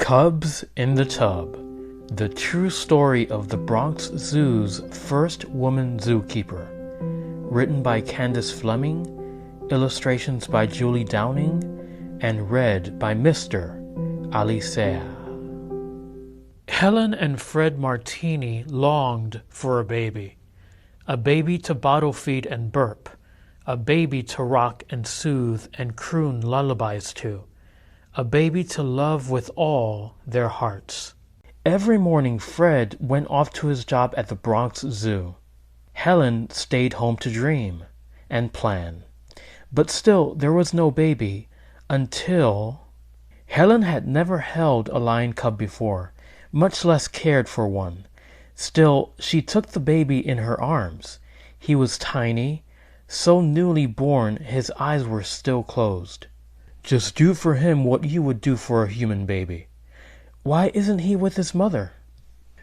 Cubs in the Tub, the true story of the Bronx Zoo's first woman zookeeper. Written by Candace Fleming, illustrations by Julie Downing, and read by Mr. Alicea. Helen and Fred Martini longed for a baby to bottle feed and burp, a baby to rock and soothe and croon lullabies to, a baby to love with all their hearts. Every morning Fred went off to his job at the Bronx Zoo. Helen stayed home to dream and plan. But still there was no baby until... Helen had never held a lion cub before, much less cared for one. Still, she took the baby in her arms. He was tiny, so newly born his eyes were still closed. Just do for him what you would do for a human baby. Why isn't he with his mother?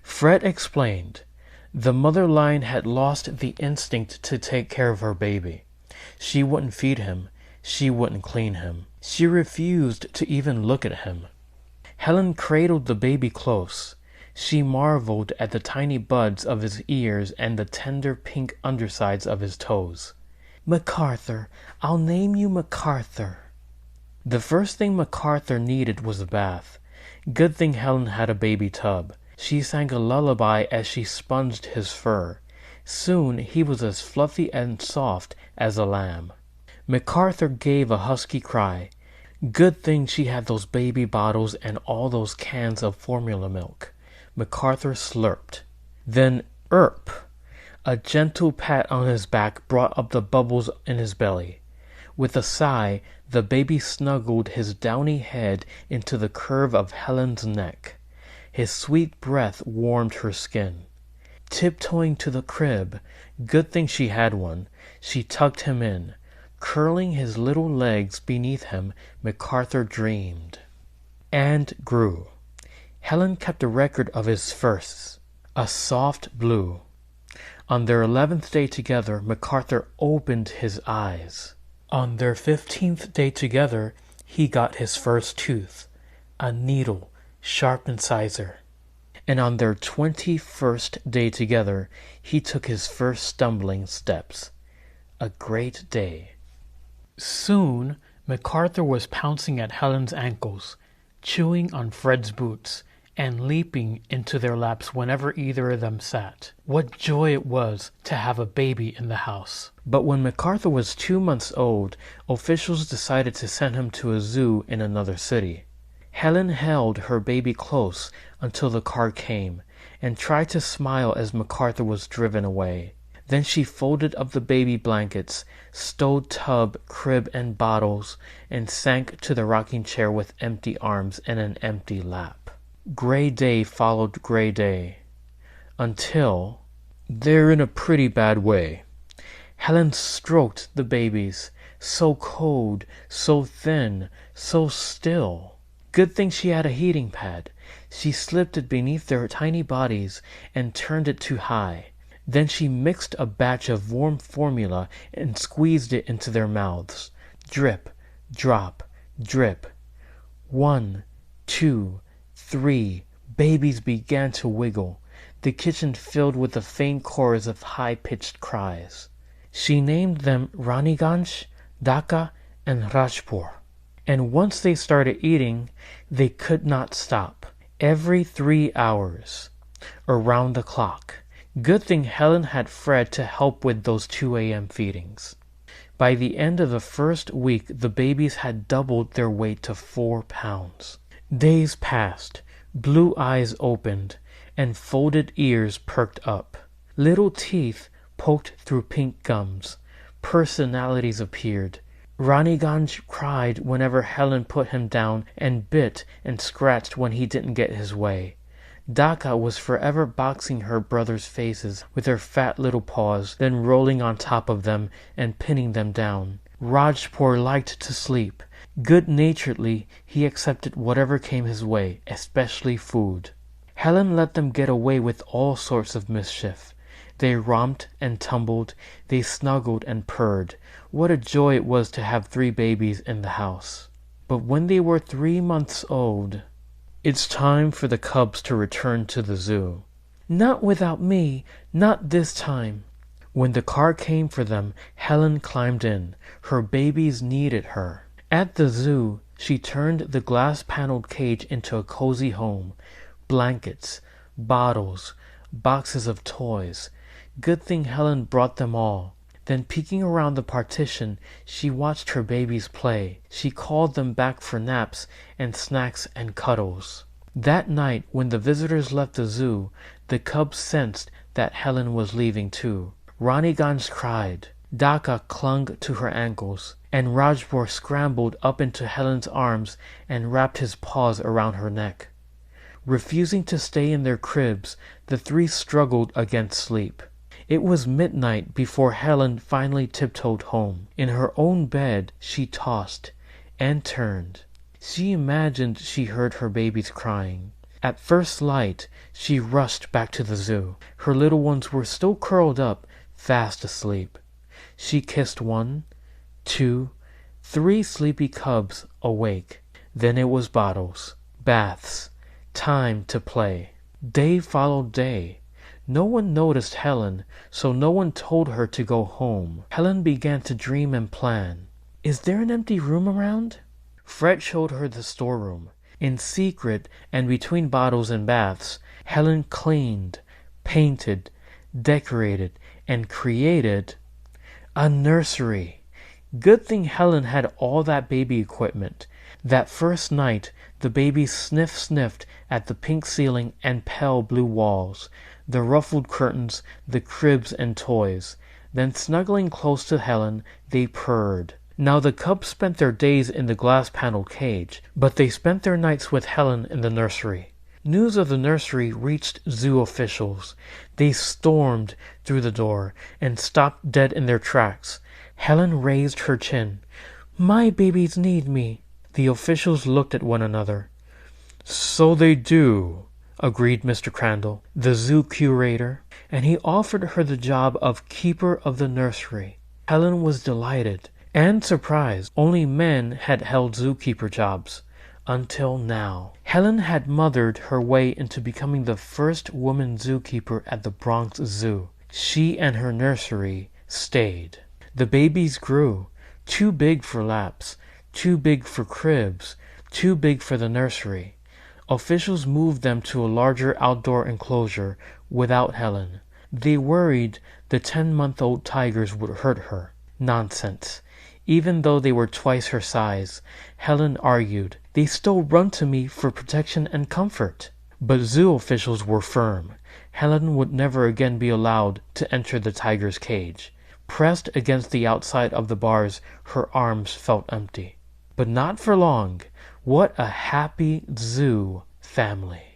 Fred explained. The mother lion had lost the instinct to take care of her baby. She wouldn't feed him. She wouldn't clean him. She refused to even look at him. Helen cradled the baby close. She marveled at the tiny buds of his ears and the tender pink undersides of his toes. MacArthur, I'll name you MacArthur. The first thing MacArthur needed was a bath. Good thing Helen had a baby tub. She sang a lullaby as she sponged his fur. Soon he was as fluffy and soft as a lamb. MacArthur gave a husky cry. Good thing she had those baby bottles and all those cans of formula milk. MacArthur slurped. Then Erp! A gentle pat on his back brought up the bubbles in his belly. With a sigh, the baby snuggled his downy head into the curve of Helen's neck. His sweet breath warmed her skin. Tiptoeing to the crib, good thing she had one, she tucked him in. Curling his little legs beneath him, MacArthur dreamed. And grew. Helen kept a record of his firsts, a soft blue. On their 11th day together, MacArthur opened his eyes. On their 15th day together, he got his first tooth, a needle, sharp incisor. And on their 21st day together, he took his first stumbling steps. A great day. Soon, MacArthur was pouncing at Helen's ankles, chewing on Fred's boots, and leaping into their laps whenever either of them sat. What joy it was to have a baby in the house. But when MacArthur was 2 months old, officials decided to send him to a zoo in another city. Helen held her baby close until the car came, and tried to smile as MacArthur was driven away. Then she folded up the baby blankets, stowed tub, crib, and bottles, and sank to the rocking chair with empty arms and an empty lap. Gray day followed gray day, until... They're in a pretty bad way. Helen stroked the babies, so cold, so thin, so still. Good thing she had a heating pad. She slipped it beneath their tiny bodies and turned it too high. Then she mixed a batch of warm formula and squeezed it into their mouths. Drip, drop, drip. 1, 2, 3. Babies began to wiggle. The kitchen filled with a faint chorus of high-pitched cries. She named them Raniganj, Dhaka, and Rajpur. And once they started eating, they could not stop. Every 3 hours, around the clock. Good thing Helen had Fred to help with those 2 a.m. feedings. By the end of the first week, the babies had doubled their weight to 4 pounds. Days passed, blue eyes opened, and folded ears perked up. Little teeth poked through pink gums. Personalities appeared. Raniganj cried whenever Helen put him down and bit and scratched when he didn't get his way. Dhaka was forever boxing her brothers' faces with her fat little paws, then rolling on top of them and pinning them down. Rajpur liked to sleep. Good-naturedly, he accepted whatever came his way, especially food. Helen let them get away with all sorts of mischief. They romped and tumbled, they snuggled and purred. What a joy it was to have 3 babies in the house. But when they were 3 months old, It's time for the cubs to return to the zoo. Not without me, not this time. When the car came for them, Helen climbed in. Her babies needed her. At the zoo, she turned the glass-paneled cage into a cozy home. Blankets, bottles, boxes of toys. Good thing Helen brought them all. Then peeking around the partition, she watched her babies play. She called them back for naps and snacks and cuddles. That night, when the visitors left the zoo, the cubs sensed that Helen was leaving too. Raniganj cried, Daka clung to her ankles, and Rajbor scrambled up into Helen's arms and wrapped his paws around her neck. Refusing to stay in their cribs, the three struggled against sleep. It was midnight before Helen finally tiptoed home. In her own bed, she tossed and turned. She imagined she heard her babies crying. At first light, she rushed back to the zoo. Her little ones were still curled up, fast asleep. She kissed 1, 2, 3 sleepy cubs awake. Then it was bottles, baths, time to play. Day followed day. No one noticed Helen, so no one told her to go home. Helen began to dream and plan. Is there an empty room around? Fred showed her the storeroom. In secret and between bottles and baths, Helen cleaned, painted, decorated, and created a nursery. Good thing Helen had all that baby equipment. That first night, the babies sniffed at the pink ceiling and pale blue walls, the ruffled curtains, the cribs and toys. Then snuggling close to Helen, they purred. Now the cubs spent their days in the glass-paneled cage, but they spent their nights with Helen in the nursery. News of the nursery reached zoo officials. They stormed through the door and stopped dead in their tracks. Helen raised her chin. My babies need me. The officials looked at one another. So they do, agreed Mr. Crandall, the zoo curator, and he offered her the job of keeper of the nursery. Helen was delighted and surprised. Only men had held zookeeper jobs. Until now. Helen had mothered her way into becoming the first woman zookeeper at the Bronx Zoo. She and her nursery stayed. The babies grew, too big for laps, too big for cribs, too big for the nursery. Officials moved them to a larger outdoor enclosure without Helen. They worried the 10-month-old tigers would hurt her. Nonsense. Even though they were twice her size, Helen argued, they still run to me for protection and comfort. But zoo officials were firm. Helen would never again be allowed to enter the tiger's cage. Pressed against the outside of the bars, her arms felt empty. But not for long. What a happy zoo family.